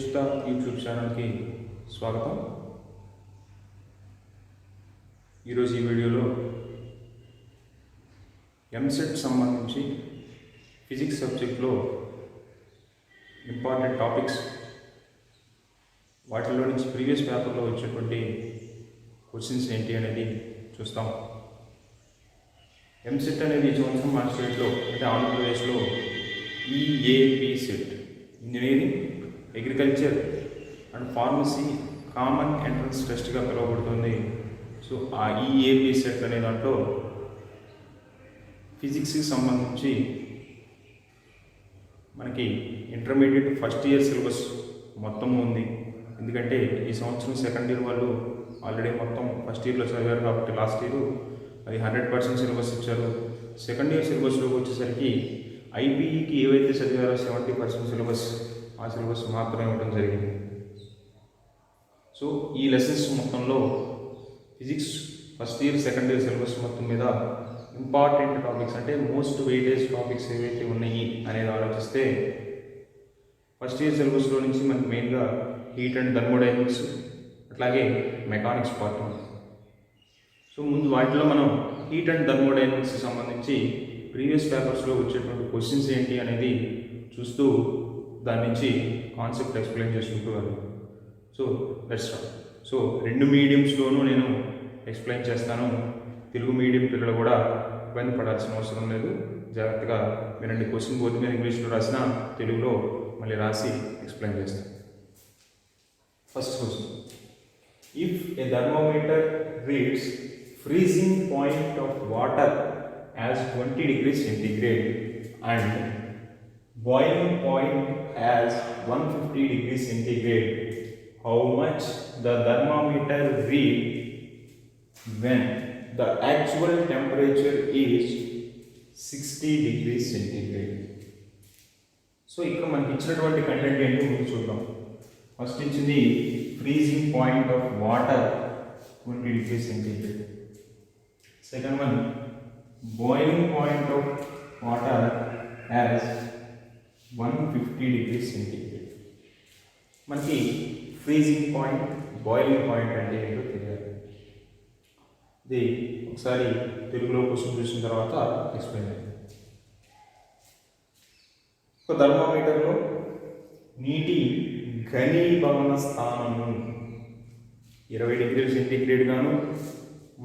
శ్రేష్ఠ YouTube ఛానల్కి స్వాగతం. ఈరోజు ఈ వీడియోలో ఎంసెట్ సంబంధించి ఫిజిక్స్ సబ్జెక్ట్లో ఇంపార్టెంట్ టాపిక్స్, వాటిలో నుంచి ప్రీవియస్ పేపర్లో వచ్చేటువంటి క్వశ్చన్స్ ఏంటి అనేది చూస్తాం. ఎంసెట్ అనేది ఈ సంవత్సరం మన స్టేట్లో అంటే ఆంధ్రప్రదేశ్లో EAP CET, engineering, agriculture and pharmacy common entrance టెస్ట్గా పిలువబడుతుంది. సో ఆ ఈఏపీ సెట్ అనే దాంట్లో ఫిజిక్స్కి సంబంధించి మనకి ఇంటర్మీడియట్ ఫస్ట్ ఇయర్ సిలబస్ మొత్తం ఉంది. ఎందుకంటే ఈ సంవత్సరం సెకండ్ ఇయర్ వాళ్ళు ఆల్రెడీ మొత్తం ఫస్ట్ ఇయర్లో చదివారు కాబట్టి లాస్ట్ ఇయర్ అది 100% సిలబస్ ఇచ్చారు. సెకండ్ ఇయర్ సిలబస్లోకి వచ్చేసరికి ఐపీఈకి ఏవైతే చదివారో 70% సిలబస్, ఆ సిలబస్ మాత్రమే ఇవ్వడం జరిగింది. సో ఈ లెసన్స్ మొత్తంలో physics first year second year syllabus మొత్తం మీద ఇంపార్టెంట్ టాపిక్స్ అంటే మోస్ట్ వెయిటేజ్ టాపిక్స్ ఏవైతే ఉన్నాయి అనేది ఆలోచిస్తే, ఫస్ట్ ఇయర్ సిలబస్లో నుంచి మనకి మెయిన్గా హీట్ అండ్ థర్మోడైనమిక్స్, అట్లాగే మెకానిక్స్ పార్ట్. సో ముందు వాటిలో మనం హీట్ అండ్ థర్మోడైనమిక్స్కి సంబంధించి ప్రీవియస్ పేపర్స్లో వచ్చేటువంటి క్వశ్చన్స్ ఏంటి అనేది చూస్తూ దాని నుంచి కాన్సెప్ట్ ఎక్స్ప్లెయిన్ చేసుకుంటూ వెళ్ళాం. So let's start. సో రెండు మీడియంస్లోనూ నేను ఎక్స్ప్లెయిన్ చేస్తాను. తెలుగు మీడియం పిల్లలు కూడా ఇబ్బంది పడాల్సిన అవసరం లేదు, జాగ్రత్తగా వినండి. క్వశ్చన్ బోర్డు మీద ఇంగ్లీష్లో రాసిన తెలుగులో మళ్ళీ రాసి ఎక్స్ప్లెయిన్ చేస్తాను. First question, if a thermometer reads freezing point of water as 20 degrees centigrade and boiling point as 150 degrees centigrade, how much the thermometer read when the actual temperature is 60 degrees centigrade? So ఇక్కడ మనకి ఇచ్చినటువంటి content ఏంటో ముందు చూద్దాం. First ఇచ్చింది freezing point of water 20 degrees centigrade. Second one, boiling point of water as 150 degrees centigrade. మనకి freezing point, boiling point అంటే ఏంటో తెలియాలి. ఇది ఒకసారి తెలుగులో క్వశ్చన్ చూసిన తర్వాత ఎక్స్ప్లెయిన్ అయ్యింది. ఒక థర్మోమీటర్లో నీటి ఘనీభవన స్థానము 20 డిగ్రీల సెంటీగ్రేడ్ గాను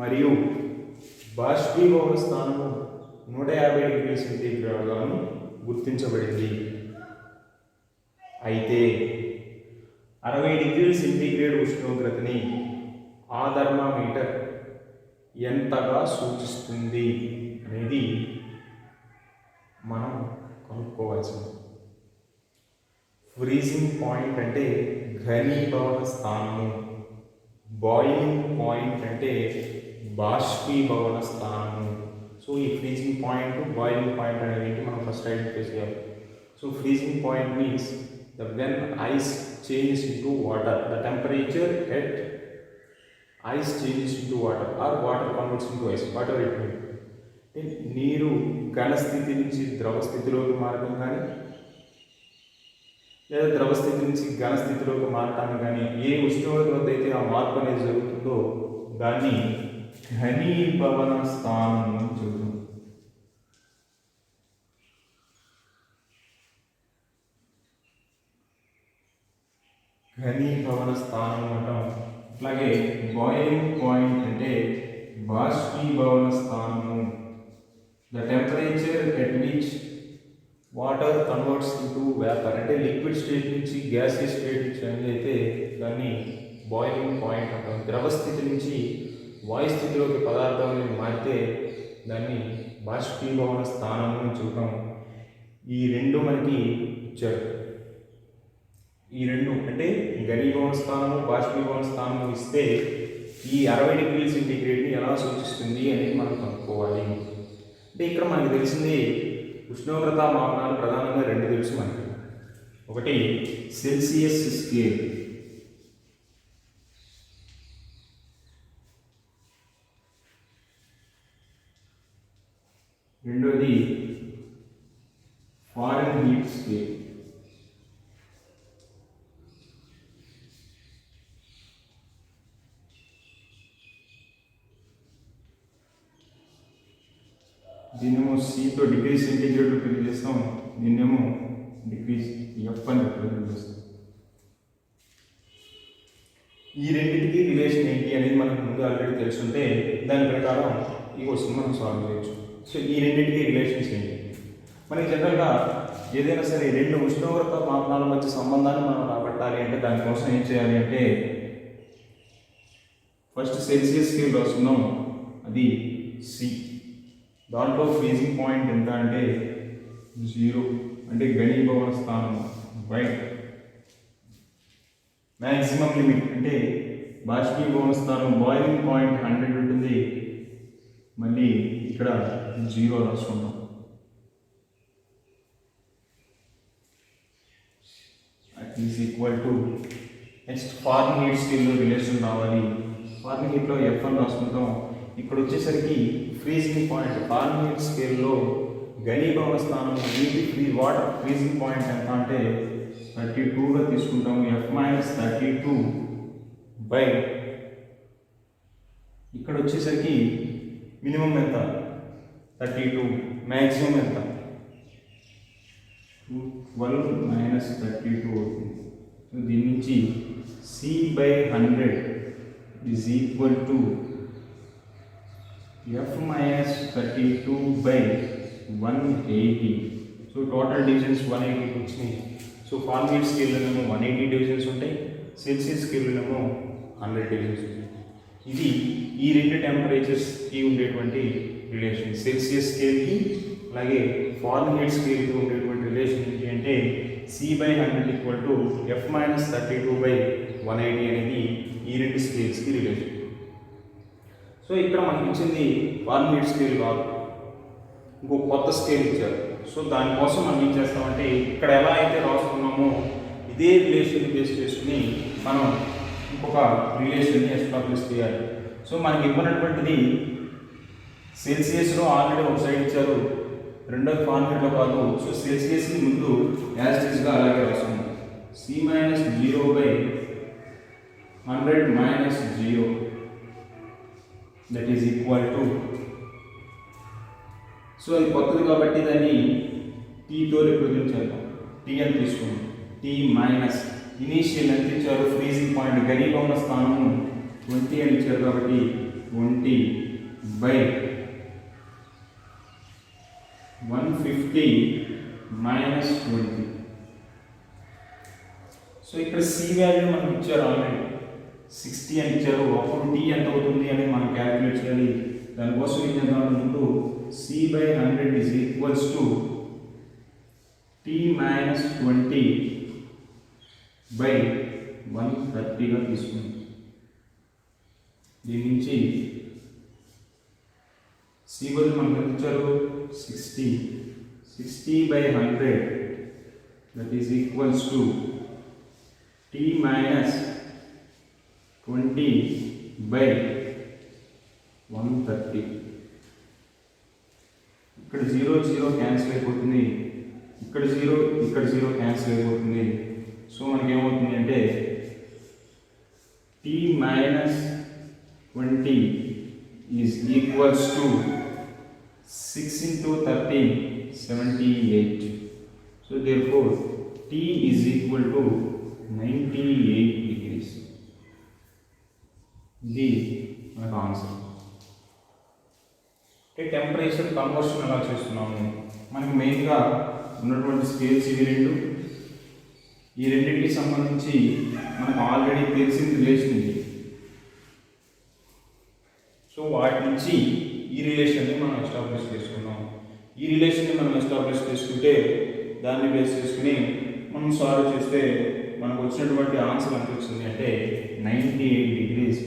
మరియు బాష్పీభవన స్థానము 150 డిగ్రీల సెంటీగ్రేడ్ గాను గుర్తించబడింది. అయితే 60 డిగ్రీల సెంటీగ్రేడ్ ఉష్ణోగ్రతని ఆ థర్మామీటర్ ఎంతగా సూచిస్తుంది అనేది మనం కనుక్కోవాల్సింది. ఫ్రీజింగ్ పాయింట్ అంటే ఘనీభవన స్థానము, బాయిలింగ్ పాయింట్ అంటే బాష్పీభవన స్థానము. సో ఈ ఫ్రీజింగ్ పాయింట్, బాయిలింగ్ పాయింట్ అనేది మనం ఫస్ట్ ఐడెంటిఫై చేయాలి. So freezing point means the when ice changes into water, the temperature at ice changes into water or water converts into ice, water it mean. నీరు ఘన స్థితి నుంచి ద్రవ స్థితిలోకి మారడం కానీ, లేదా ద్రవ స్థితి నుంచి ఘన స్థితిలోకి మారటానికి కానీ ఏ ఉష్ణోగ్రత వద్ద అయితే ఆ మార్పు అనేది జరుగుతుందో దాన్ని ఘనీభవన స్థానం అని చెబుతాం. ఘనీభవన స్థానం అంటాం. అట్లాగే బాయిలింగ్ పాయింట్ అంటే బాష్పీభవన స్థానము, the temperature at which water converts into vapour అంటే లిక్విడ్ స్టేట్ నుంచి గ్యాసీ స్టేట్ చేంజ్ అయితే దాన్ని బాయిలింగ్ పాయింట్ అంటాం. ద్రవ స్థితి నుంచి వాయు స్థితిలోకి పదార్థం అనేది మారితే దాన్ని బాష్పీభవన స్థానం అని చూద్దాం. ఈ రెండు మనకి ఇచ్చారు. ఈ రెండు అంటే ఘనీభవన స్థానము, బాష్పీభవన స్థానము ఇస్తే ఈ 60 డిగ్రీల సెంటీగ్రేడ్ని ఎలా సూచిస్తుంది అనేది మనం కనుక్కోవాలి. అంటే ఇక్కడ మనకి తెలిసింది ఉష్ణోగ్రత మాపనాలు ప్రధానంగా రెండు తెలుసు మనకి. ఒకటి సెల్సియస్ స్కేల్, రెండోది ఫారెన్హీట్ స్కేల్. దీన్నేమో సితో డిగ్రీ సెంటిగ్రేడ్ తెలియజేస్తాం, దీన్నేమో డిగ్రీ ఎఫ్ అని రిప్రజెంట్ చేస్తాం. ఈ రెండింటికి రిలేషన్ ఏంటి అనేది మనకు ముందు ఆల్రెడీ తెలుసుంటే దాని ప్రకారం ఈ క్వశ్చన్ మనం సాల్వ్ చేయొచ్చు. సో ఈ రెండింటికి రిలేషన్స్ ఏంటి? మనకి జనరల్గా ఏదైనా సరే రెండు ఉష్ణోగ్రత మాపనాల మధ్య సంబంధాన్ని మనం రాబట్టాలి అంటే దానికోసం ఏం చేయాలి అంటే ఫస్ట్ సెల్సియస్ స్కేల్ రాసుకున్నాం, అది సి. దాంట్లో ఫ్రీజింగ్ పాయింట్ ఎంత అంటే 0, అంటే ఘనీభవన స్థానం బై మ్యాక్సిమం లిమిట్ అంటే బాష్పీభవన స్థానం బాయిలింగ్ పాయింట్ 100 ఉంటుంది, మళ్ళీ ఇక్కడ 0 రాసుకుంటాం. Is equal to next Fahrenheit స్కేల్లో రిలేషన్ రావాలి. ఫారెన్హీట్లో ఎఫ్ అని రాసుకుంటాం. ఇక్కడ వచ్చేసరికి ఫ్రీజింగ్ పాయింట్ ఫారెన్హీట్ స్కేల్లో ఘనీభవన స్థానం నీటి వాటర్ ఫ్రీజింగ్ పాయింట్ ఎంత అంటే 32గా తీసుకుంటాము. ఎఫ్ మైనస్ 32 బై ఇక్కడ వచ్చేసరికి మినిమం ఎంత 32, మ్యాక్సిమం ఎంత 12 మైనస్ 32 అవుతుంది. సో దీని నుంచి C by 100 is equal to F minus 32 by 180. So total divisions 180 వచ్చినాయి. సో ఫారెన్హీట్ స్కేల్లోనేమో 180 డివిజన్స్ ఉంటాయి, సెల్సియస్ స్కేల్లోనేమో 100 డివిజన్స్ ఉంటాయి. ఇది ఈ రెండు టెంపరేచర్స్కి ఉండేటువంటి రిలేషన్. సెల్సియస్ స్కేల్కి అలాగే ఫారెన్హీట్ స్కేల్కి ఉండేటువంటి రిలేషన్ ఏంటి అంటే C by 100 equal to F minus 32 by 180 అనేది ఈ రెండు స్కేల్స్కి రిలేషన్. సో ఇక్కడ మనకి ఇచ్చింది ఫారెన్హీట్ స్కేల్ కాదు, ఇంకో కొత్త స్కేల్ ఇచ్చారు. సో దానికోసం మనం ఏం చేస్తామంటే ఇక్కడ ఎలా అయితే రాసుకున్నామో ఇదే రిలేషన్ బేస్ చేసుకుని మనం ఇంకొక రిలేషన్ని ఎస్టాబ్లిష్ చేయాలి. సో మనకి ఇవ్వనటువంటిది సెల్సియస్లో ఆల్రెడీ ఒక సైడ్ ఇచ్చారు, రెండోది ఫారెన్హీట్లో కాదు. సో సెల్సియస్ని ముందు యాజ్ ఇట్ ఈస్గా అలాగే రాసుకున్నాం. C minus 0 by 100 minus 0 that is equal to, so అది కొత్తది కాబట్టి దాన్ని టీతో రిప్రజెంట్ చేద్దాం. టీ అని తీసుకున్నాం. టీ మైనస్ ఇనీషియల్ ఎంత ఇచ్చారు ఫ్రీజింగ్ పాయింట్ ఘనీభవన స్థానము 20 అని ఇచ్చారు కాబట్టి 20 బై 150 మైనస్ 20. సో ఇక్కడ సి వాల్యూ మనకు ఇచ్చారు ఆల్రెడీ 60 అని ఇచ్చారు. అప్పుడు టీ ఎంత అవుతుంది అనేది మనం క్యాలిక్యులేట్ చేయాలి. దానికోసం ఏం చేద్దాం, ముందు C by 100 is equals to T minus 20 by 130గా తీసుకుంది. దీని నుంచి సి బదులు మనకు ఎంత ఇచ్చారు 60 బై 100 that is equals to T minus 20 by 130. ఇక్కడ 0 క్యాన్సిల్ అయిపోతుంది, ఇక్కడ 0 క్యాన్సిల్ అయిపోతుంది. సో మనకి ఏమవుతుంది అంటే T minus 20 is equals to 6 into 13 78. So therefore T is equal to 98 degrees. ఇది మనకు ఆన్సర్. అంటే టెంపరేచర్ కన్వర్షన్ ఎలా చేస్తున్నాము, మనకి మెయిన్గా ఉన్నటువంటి స్కేల్స్ ఇవి రెండు. ఈ రెండింటికి సంబంధించి మనకు ఆల్రెడీ తెలిసిన రిలేషన్ ఇది. సో వాటి నుంచి ఈ రిలేషన్ని మనం ఎస్టాబ్లిష్ చేసుకున్నాం. ఈ రిలేషన్ని మనం ఎస్టాబ్లిష్ చేసుకుంటే దాన్ని బేస్ చేసుకుని మనం సాల్వ్ చేస్తే మనకు వచ్చినటువంటి ఆన్సర్ ఎంత వచ్చింది అంటే 98 డిగ్రీస్.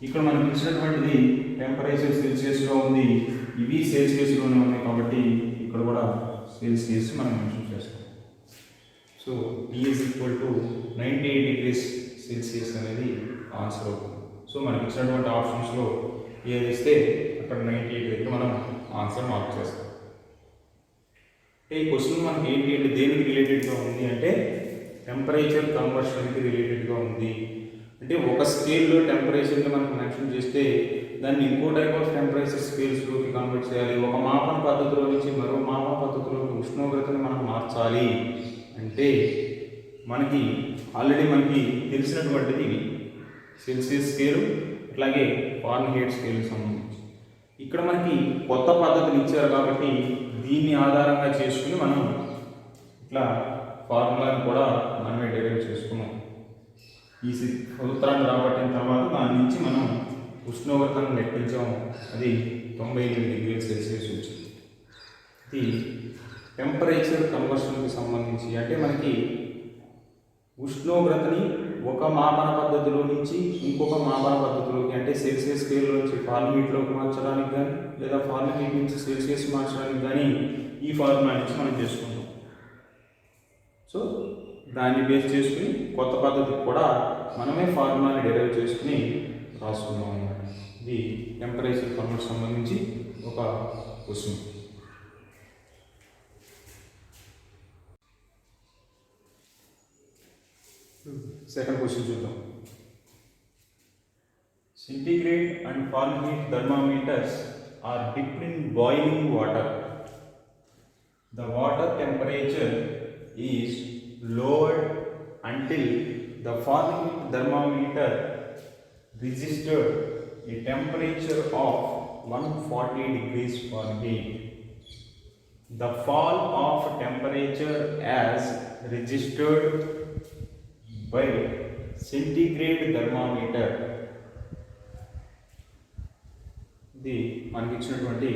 ఇక్కడ మనకు ఇచ్చినటువంటిది టెంపరేచర్ సెల్సియస్లో ఉంది, ఇవి సెల్సియస్లోనే ఉన్నాయి కాబట్టి ఇక్కడ కూడా సెల్సియస్ మనం మెన్షన్ చేస్తాం. So T is equal to 98 degrees Celsius అనేది ఆన్సర్ అవుతుంది. సో మనకి ఇచ్చినటువంటి ఆప్షన్స్లో ఏది ఇస్తే అక్కడ 98 దగ్గర మనం ఆన్సర్ మార్క్ చేస్తాం. అంటే ఈ క్వశ్చన్ మనకి ఏంటి అంటే దేనికి రిలేటెడ్గా ఉంది అంటే టెంపరేచర్ కన్వర్షన్కి రిలేటెడ్గా ఉంది. అంటే ఒక స్కేల్లో టెంపరేచర్ని మనకు మెన్షన్ చేస్తే దాన్ని ఇంకో టైప్ ఆఫ్ టెంపరేచర్ స్కేల్స్లోకి కన్వర్ట్ చేయాలి. ఒక మాపన పద్ధతిలో నుంచి మరో మాపన పద్ధతిలోకి ఉష్ణోగ్రతను మనం మార్చాలి అంటే మనకి ఆల్రెడీ తెలిసినటువంటిది సెల్సియస్ స్కేలు అట్లాగే ఫారెన్హీట్ స్కేల్కి సంబంధించి. ఇక్కడ మనకి కొత్త పద్ధతిని ఇచ్చారు కాబట్టి దీన్ని ఆధారంగా చేసుకుని మనం ఇట్లా ఫార్ములాని కూడా మనమే డెరైవ్ చేసుకున్నాం. ఈ సూత్రాన్ని రాబట్టిన తర్వాత దాని నుంచి మనం ఉష్ణోగ్రతను లెక్కించాము. అది 98 డిగ్రీల సెల్సియస్ వచ్చింది. ఇది టెంపరేచర్ కన్వర్షన్కి సంబంధించి అంటే మనకి ఉష్ణోగ్రతని ఒక మాపన పద్ధతిలో నుంచి ఇంకొక మాపన పద్ధతిలోకి అంటే సెల్సియస్ స్కేల్లో నుంచి ఫారెన్హీట్లోకి మార్చడానికి కానీ లేదా ఫారెన్హీట్ నుంచి సెల్సియస్ మార్చడానికి కానీ ఈ ఫార్ములా నుంచి మనం చేసుకుంటాం. సో దాన్ని బేస్ చేసుకుని కొత్త పద్ధతికి కూడా మనమే ఫార్ములాని డెరైవ్ చేసుకుని రాసుకున్నాం అన్నమాట. ఇది టెంపరేచర్ కన్వర్ట్ సంబంధించి ఒక క్వశ్చన్. సెకండ్ క్వశ్చన్ చూద్దాం. Centigrade and Fahrenheit thermometers are dipped in boiling water. The water temperature is lowered until the Fahrenheit thermometer registered a temperature of 140 degrees Fahrenheit. The fall of temperature as registered by centigrade thermometer. ఇది మనకి ఇచ్చినటువంటి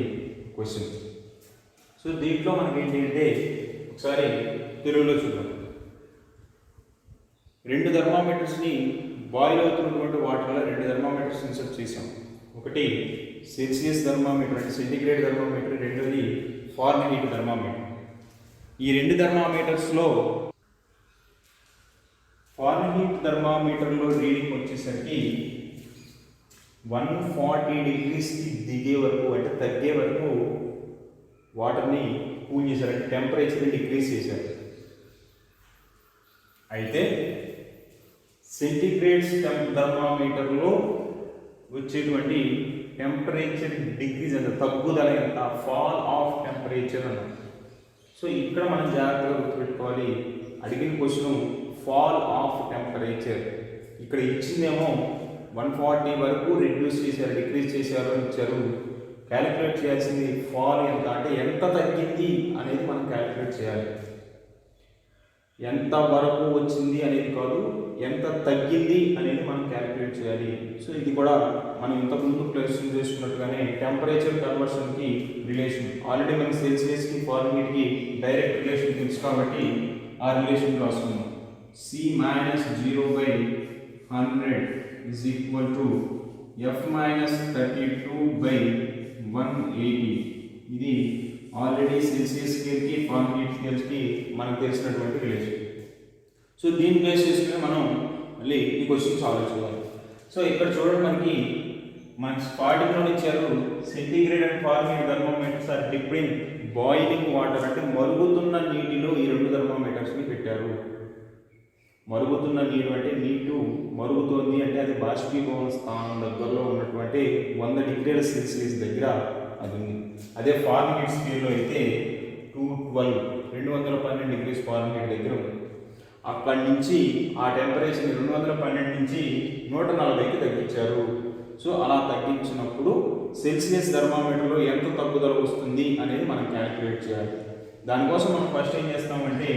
question. So దీంట్లో మనకి ఏంటి అంటే ఒకసారి తెలుగులో చూద్దాం. రెండు థర్మామీటర్స్ని బాయిల్ అవుతున్నటువంటి వాటర్లో రెండు థర్మామీటర్స్ ఇన్సర్ట్ చేసాం. ఒకటి సెల్సియస్ థర్మామీటర్ అంటే సెంటిగ్రేడ్ థర్మామీటర్, రెండోది ఫారెన్హీట్ థర్మామీటర్. ఈ రెండు థర్మామీటర్స్లో ఫారెన్హీట్ థర్మామీటర్లో రీడింగ్ వచ్చేసరికి 140 డిగ్రీస్కి దిగే వరకు అంటే తగ్గే వరకు వాటర్ని కూల్ చేశారు, అంటే టెంపరేచర్ని డిక్రీజ్ చేశారు. అయితే సెంటిగ్రేడ్ థర్మామీటర్లో వచ్చేటువంటి టెంపరేచర్ డిక్రీజ్ అంటే తగ్గుదల ఎంత, ఫాల్ ఆఫ్ టెంపరేచర్ అన్న. సో ఇక్కడ మనం జాగ్రత్తగా గుర్తుపెట్టుకోవాలి. అడిగిన క్వశ్చన్ ఫాల్ ఆఫ్ టెంపరేచర్. ఇక్కడ ఇచ్చిందేమో 140 వరకు రిడ్యూస్ చేశారు, డిక్రీజ్ చేశారు అని ఇచ్చారు. క్యాలిక్యులేట్ చేయాల్సింది ఫాల్ ఎంత అంటే ఎంత తగ్గింది అనేది మనం క్యాలిక్యులేట్ చేయాలి. ఎంత వరకు వచ్చింది అనేది కాదు, ఎంత తగ్గింది అనేది మనం క్యాలిక్యులేట్ చేయాలి. సో ఇది కూడా మనం ఇంతకుముందు ప్లేస్ చేసుకున్నట్టుగానే టెంపరేచర్ కన్వర్షన్కి రిలేషన్ ఆల్రెడీ మనకి సెల్సియస్కి ఫారెన్హీట్కి డైరెక్ట్ రిలేషన్ తెలుసు కాబట్టి ఆ రిలేషన్ రాసుకున్నాం. C-0/100 is equal to F-32/180. ఇది ఆల్రెడీ సెల్సియస్ స్కేల్కి ఫారెన్హీట్ స్కేల్స్కి మనకు తెలిసినటువంటి రిలేషన్. సో దీన్ని బేస్ చేసుకుని మనం మళ్ళీ ఈ క్వశ్చన్ సాల్వ్ చేయాలి. సో ఇక్కడ చూడండి, మన స్టార్టింగ్లో ఇచ్చారు centigrade and Fahrenheit thermometers are dipped in boiling water అంటే మరుగుతున్న నీటిలో ఈ రెండు థర్మోమీటర్స్ని పెట్టారు. మరుగుతున్న నీరు అంటే నీరు మరుగుతోంది అంటే అది బాష్పీభవన స్థానం దగ్గరలో ఉన్నటువంటి 100 డిగ్రీల సెల్సియస్ దగ్గర అది ఉంది. అదే ఫారెన్హీట్ స్కేల్లో అయితే 212 డిగ్రీస్ ఫారెన్హీట్ దగ్గర ఉంది. అక్కడి నుంచి ఆ టెంపరేచర్ని 212 నుంచి 140కి తగ్గించారు. సో అలా తగ్గించినప్పుడు సెల్సియస్ థర్మామీటర్లో ఎంత తగ్గుదల వస్తుంది అనేది మనం క్యాలిక్యులేట్ చేయాలి. దానికోసం మనం ఫస్ట్ ఏం చేస్తామంటే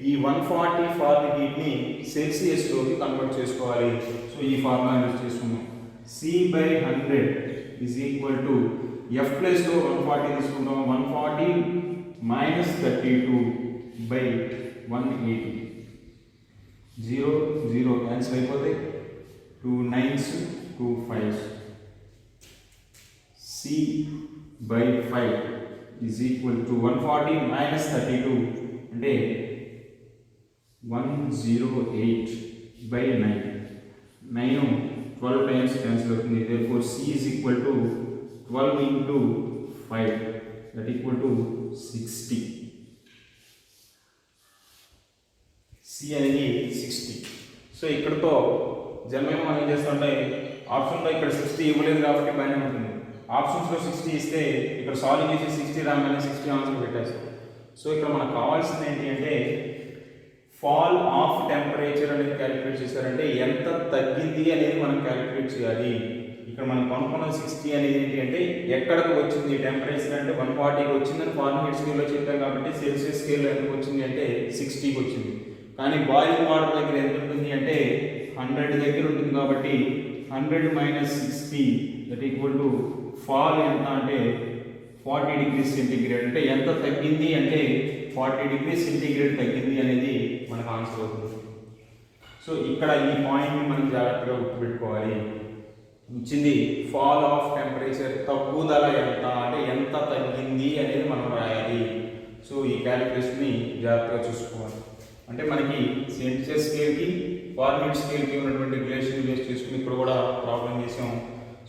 ఈ 140 ఫారెన్హీట్ని సెల్సియస్లోకి కన్వర్ట్ చేసుకోవాలి. సో ఈ ఫార్ములా యూజ్ చేసుకున్నాం. C/100 is equal to F ప్లస్లో 140 తీసుకుంటాం. 140 - 32/180. 0 0 క్యాన్సిల్ అయిపోతాయి. 2 9s 2 5s. C/5 is equal to 140 - 32 అంటే 108/9. 9 12 times cancel అవుతుంది. therefore C is equal to 12 into 5 that equal to 60. C అనేది 60. సో ఇక్కడతో జనరల్గా మనం ఏం చేస్తుంటే ఆప్షన్లో ఇక్కడ 60 ఇవ్వలేదు కాబట్టి బాగానే ఉంటుంది. ఆప్షన్స్లో 60 ఇస్తే ఇక్కడ సాల్వ్ చేసి 60 రాగానే 60 ఆన్సర్ పెట్టేస్తాం. సో ఇక్కడ మనకు కావాల్సింది ఏంటి అంటే ఫాల్ ఆఫ్ టెంపరేచర్ అనేది క్యాలిక్యులేట్ చేశారంటే ఎంత తగ్గింది అనేది మనం క్యాలిక్యులేట్ చేయాలి. ఇక్కడ మనం కనుక్కున్న 60 అనేది ఏంటి అంటే ఎక్కడికి వచ్చింది టెంపరేచర్ అంటే 140కి వచ్చిందని ఫారెన్హీట్ స్కేల్లో చెప్పాం కాబట్టి సెల్సియస్ స్కేల్లో ఎందుకు వచ్చింది అంటే 60కి వచ్చింది. కానీ బాయిలింగ్ వాటర్ దగ్గర ఎంత ఉంటుంది అంటే 100 దగ్గర ఉంటుంది కాబట్టి 100 minus 60 that equal to fall ఎంత అంటే 40 డిగ్రీస్ సెంటీగ్రేడ్. అంటే ఎంత తగ్గింది అంటే 40 డిగ్రీస్ సెంటీగ్రేడ్ తగ్గింది అనేది మనకు ఆన్సర్ అవుతుంది. సో ఇక్కడ ఈ పాయింట్ని మనం జాగ్రత్తగా గుర్తుపెట్టుకోవాలి. ఇచ్చింది ఫాల్ ఆఫ్ టెంపరేచర్, తగ్గుదల ఎంత అంటే ఎంత తగ్గింది అనేది మనం రాయాలి. సో ఈ క్యాలిక్యులేషన్ని జాగ్రత్తగా చూసుకోవాలి. అంటే మనకి సెల్సియస్ స్కేల్కి ఫారెన్హీట్ స్కేల్కి ఉన్నటువంటి రిలేషన్ బేస్ చేసుకుని ఇక్కడ కూడా ప్రాబ్లం చేసాం.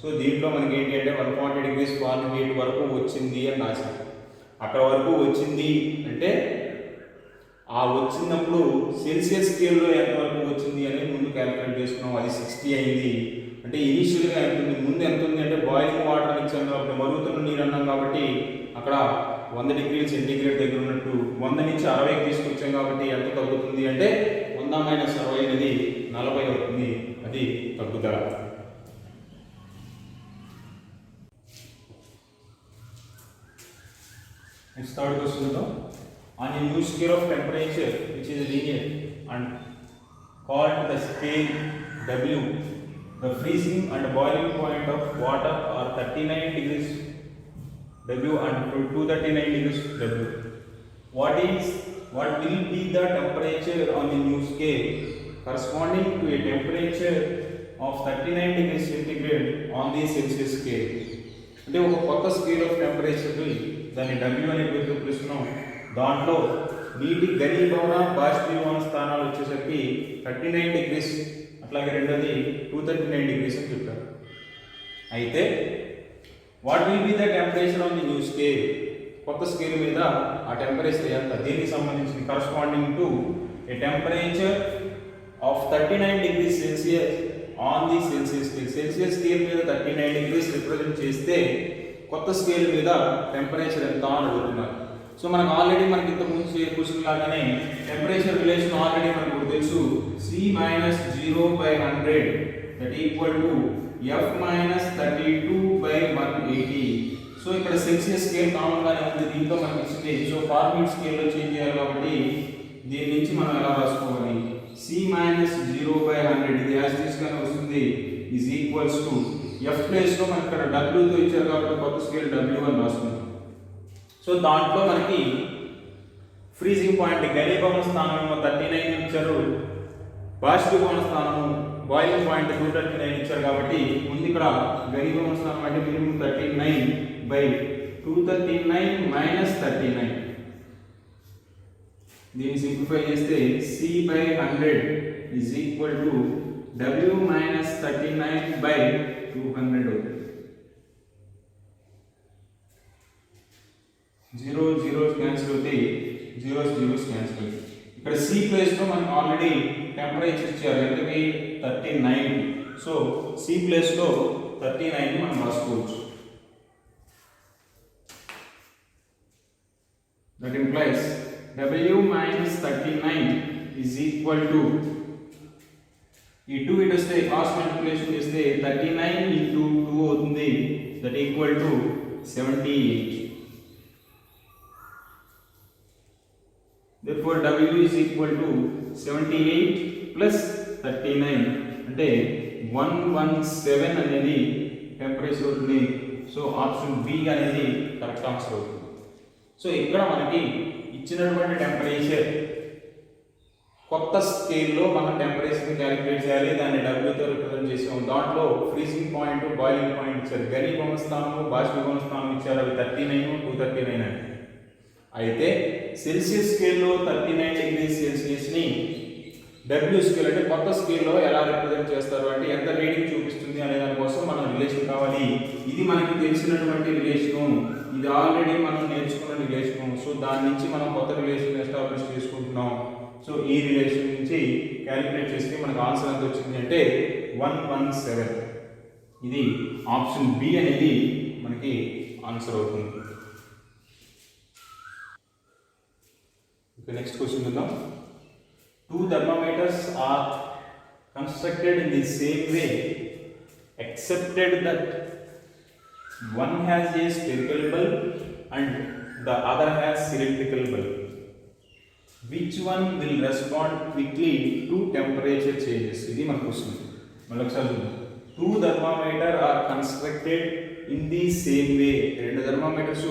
సో దీంట్లో మనకి ఏంటి అంటే 140 డిగ్రీస్ ఫారెన్హీట్ వరకు వచ్చింది అని రాసాం. అక్కడ వరకు వచ్చింది అంటే ఆ వచ్చినప్పుడు సెల్సియస్ స్కేల్లో ఎంత వరకు వచ్చింది అనేది ముందు క్యాలిక్యులేట్ చేసుకున్నాం. అది 60 అయింది. అంటే ఇనీషియల్గా ఎంత ఉంది, ముందు ఎంత ఉంది అంటే బాయిలింగ్ వాటర్ ఇచ్చాం కాబట్టి మరుగుతున్న నీరు అన్నాం కాబట్టి అక్కడ 100 డిగ్రీల సెంటీగ్రేడ్ దగ్గర ఉన్నట్టు 100 నుంచి 60కి తీసుకొచ్చాం కాబట్టి ఎంత తగ్గుతుంది అంటే 100 మైనస్ 60 అనేది 40 అవుతుంది. అది తగ్గుదల. Next third question is on a new scale of temperature which is linear and called the scale W, the freezing and boiling point of water are 39 degrees W and 239 degrees W. What will be the temperature on the new scale corresponding to a temperature of 39 degrees centigrade on the Celsius scale? అంటే ఒక కొత్త scale of temperature దాన్ని W అనే పేరుతో పిలుస్తున్నాం. దాంట్లో నీటి ఘనీభవన బాష్పీభవన స్థానాలు వచ్చేసరికి 39 డిగ్రీస్, అట్లాగే రెండోది 239 డిగ్రీస్ అని చెప్పారు. అయితే what will be the temperature on the new scale, కొత్త స్కేల్ మీద ఆ టెంపరేచర్ ఎంత, దీనికి సంబంధించి corresponding to A temperature of 39 degrees Celsius on the Celsius scale. Celsius scale మీద 39 డిగ్రీస్ రిప్రజెంట్ చేస్తే కొత్త స్కేల్ మీద టెంపరేచర్ ఎంత అని అడుగుతున్నారు. సో మనకు ఆల్రెడీ మనకి ఇంత ముందు క్వశ్చన్ లాగానే టెంపరేచర్ రిలేషన్ ఆల్రెడీ మనకు తెలుసు. C-0/100 that equal to F-32/180. So ఇక్కడ సెల్సియస్ స్కేల్ కామన్ గానే ఉంది, దీంతో మనకి ఇచ్చింది. సో ఫారెన్హీట్ స్కేల్లో చేంజ్ చేయాలి కాబట్టి దీని నుంచి మనం ఎలా రాసుకోవాలి, C-0/100 ఇది యాజ్ ఇట్ ఈస్ గానే వస్తుంది ఈజ్ ఈక్వల్స్ టు F ప్లేస్లో మనకి ఇక్కడ W తో ఇచ్చారు కాబట్టి కొత్త స్కేల్ W అని రాసుకుంటాం. సో దాంట్లో మనకి ఫ్రీజింగ్ పాయింట్ ఘనీభవన స్థానం 39 ఇచ్చారు, బాష్పీభవన స్థానం బాయిలింగ్ పాయింట్ 239 ఇచ్చారు కాబట్టి ముందు ఇక్కడ ఘనీభవన స్థానం అంటే మినిమం 39/239 మైనస్ 39. దీన్ని సింప్లిఫై చేస్తే C/100 is equal to W minus 39/200 అవుతుంది. 0 0 క్యాన్సిల్ అవుతాయి, 0 0 క్యాన్సిల్ అవుతాయి. ఇక్కడ C ప్లేస్లో మనకు ఆల్రెడీ టెంపరేచర్ ఇచ్చారు ఎంతకి 39. సో C ప్లేస్లో 39 మనం రాసుకోవచ్చు. That implies W minus 39 is equal to ఈ 2 ఇటు వస్తే క్రాస్ మల్టిప్లికేషన్ చేస్తే 39 ఇంటూ 2 అవుతుంది, that equal to 78. Therefore W is equal to 78 plus 39 అంటే 117 అనేది టెంపరేచర్ అవుతుంది. సో ఆప్షన్ బి అనేది కరెక్ట్ ఆన్సర్ అవుతుంది. సో ఇక్కడ మనకి ఇచ్చినటువంటి టెంపరేచర్ కొత్త స్కేల్లో మనం టెంపరేచర్ని క్యాలిక్యులేట్ చేయాలి, దాన్ని డబ్ల్యూతో రిప్రజెంట్ చేసాము. దాంట్లో ఫ్రీజింగ్ పాయింట్ బాయిలింగ్ పాయింట్ ఇచ్చారు, ఘనీభవన స్థానము బాష్పీభవన స్థానం ఇచ్చారు, అవి 39 239 అని. అయితే సెల్సియస్ స్కేల్లో 39 డిగ్రీ సెల్సియస్ని డబ్ల్యూ స్కేల్ అంటే కొత్త స్కేల్లో ఎలా రిప్రజెంట్ చేస్తారు అంటే ఎంత రీడింగ్ చూపిస్తుంది అనే దానికోసం మనం రిలేషన్ కావాలి. ఇది మనకి తెలిసినటువంటి రిలేషను, ఇది ఆల్రెడీ మనం నేర్చుకున్న రిలేషను. సో దాని నుంచి మనం కొత్త రిలేషన్ ఎస్టాబ్లిష్ చేసుకుంటున్నాం. సో ఈ రిలేషన్ నుంచి క్యాలిక్యులేట్ చేస్తే మనకు ఆన్సర్ ఎంత వచ్చింది అంటే 117. ఇది ఆప్షన్ బి అనేది మనకి ఆన్సర్ అవుతుంది. నెక్స్ట్ క్వశ్చన్ చూద్దాం. 2 thermometers are constructed in the same way excepted that one has a spherical bulb and the other has cylindrical bulb. Which one will respond quickly to temperature changes? ఇది మన question. మళ్ళీ ఒకసారి చూద్దాం. 2 thermometers are constructed in the same way. 2 thermometers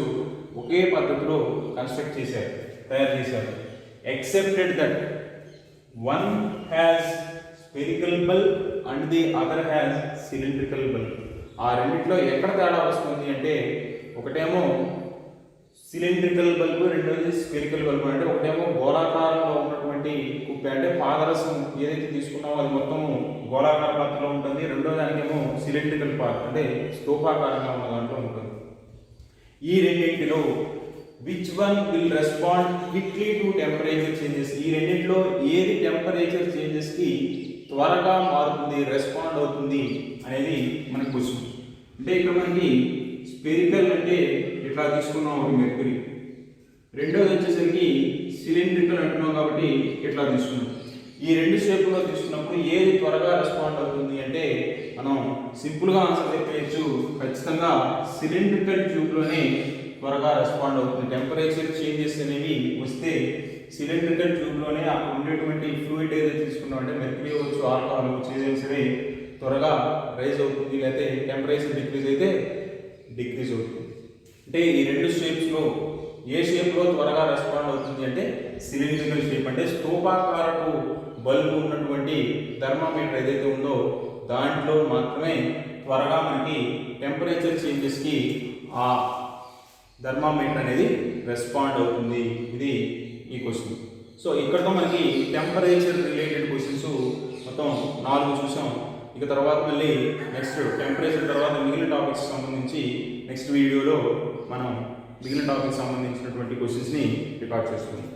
ఒకే పద్ధతిలో తయారు చేశారు. Excepted that one has spherical bulb and the other has cylindrical bulb. ఆ రెండిట్లో ఎక్కడ తేడా వస్తుంది అంటే ఒకటేమో సిలిండ్రికల్ బల్బు, రెండోది స్పెరికల్ బల్బు. అంటే ఒకటేమో గోళాకారంలో ఉన్నటువంటి కుప్పి, అంటే పాదరసం ఏదైతే తీసుకున్నామో అది మొత్తము గోళాకార పాత్రలో ఉంటుంది. రెండో దానికేమో సిలిండ్రికల్ పాత్ర అంటే స్తూపాకారంగా ఉన్న దాంట్లో ఉంటుంది. ఈ రెండింటిలో which one will respond quickly to temperature changes? ఈ రెండింటిలో ఏది టెంపరేచర్ చేంజెస్కి త్వరగా మారుతుంది, రెస్పాండ్ అవుతుంది అనేది మనకు క్వశ్చన్. అంటే ఇక్కడ మనకి స్పెరికల్ అంటే ఇట్లా తీసుకున్నాం ఒక మెర్క్యూరీ, రెండోది వచ్చేసరికి సిలిండ్రికల్ అంటున్నాం కాబట్టి ఇట్లా తీసుకున్నాం. ఈ రెండు షేపులో తీసుకున్నప్పుడు ఏది త్వరగా రెస్పాండ్ అవుతుంది అంటే మనం సింపుల్గా ఆన్సర్ చెప్పేయచ్చు, ఖచ్చితంగా సిలిండ్రికల్ ట్యూబ్లోనే త్వరగా రెస్పాండ్ అవుతుంది. టెంపరేచర్ చేంజెస్ అనేవి వస్తే సిలిండ్రికల్ ట్యూబ్లోనే అక్కడ ఉండేటువంటి ఫ్లూయిడ్ ఏదైతే తీసుకున్నాం అంటే మెర్క్యూరీ అవ్వచ్చు, ఆల్కహాల్ అవ్వచ్చు, ఏదైనా సరే త్వరగా రైజ్ అవుతుంది. లేకపోతే టెంపరేచర్ డిక్రీజ్ అయితే డిక్రీజ్ అవుతుంది. అంటే ఈ రెండు షేప్స్లో ఏ షేప్లో త్వరగా రెస్పాండ్ అవుతుంది అంటే సిలిండ్రికల్ షేప్. అంటే స్తూపాకారపు బల్బు ఉన్నటువంటి థర్మామీటర్ ఏదైతే ఉందో దాంట్లో మాత్రమే త్వరగా మనకి టెంపరేచర్ చేంజెస్కి ఆ థర్మామీటర్ అనేది రెస్పాండ్ అవుతుంది. ఇది ఈ క్వశ్చన్. సో ఇక్కడతో మనకి టెంపరేచర్ రిలేటెడ్ క్వశ్చన్స్ మొత్తం 4 చూసాం. ఇక తర్వాత మళ్ళీ నెక్స్ట్ టెంపరేచర్ తర్వాత మిగిలిన టాపిక్స్ సంబంధించి నెక్స్ట్ వీడియోలో మనం మిగిలిన టాపిక్స్ సంబంధించినటువంటి క్వశ్చన్స్ని రికార్డ్ చేసుకుందాం.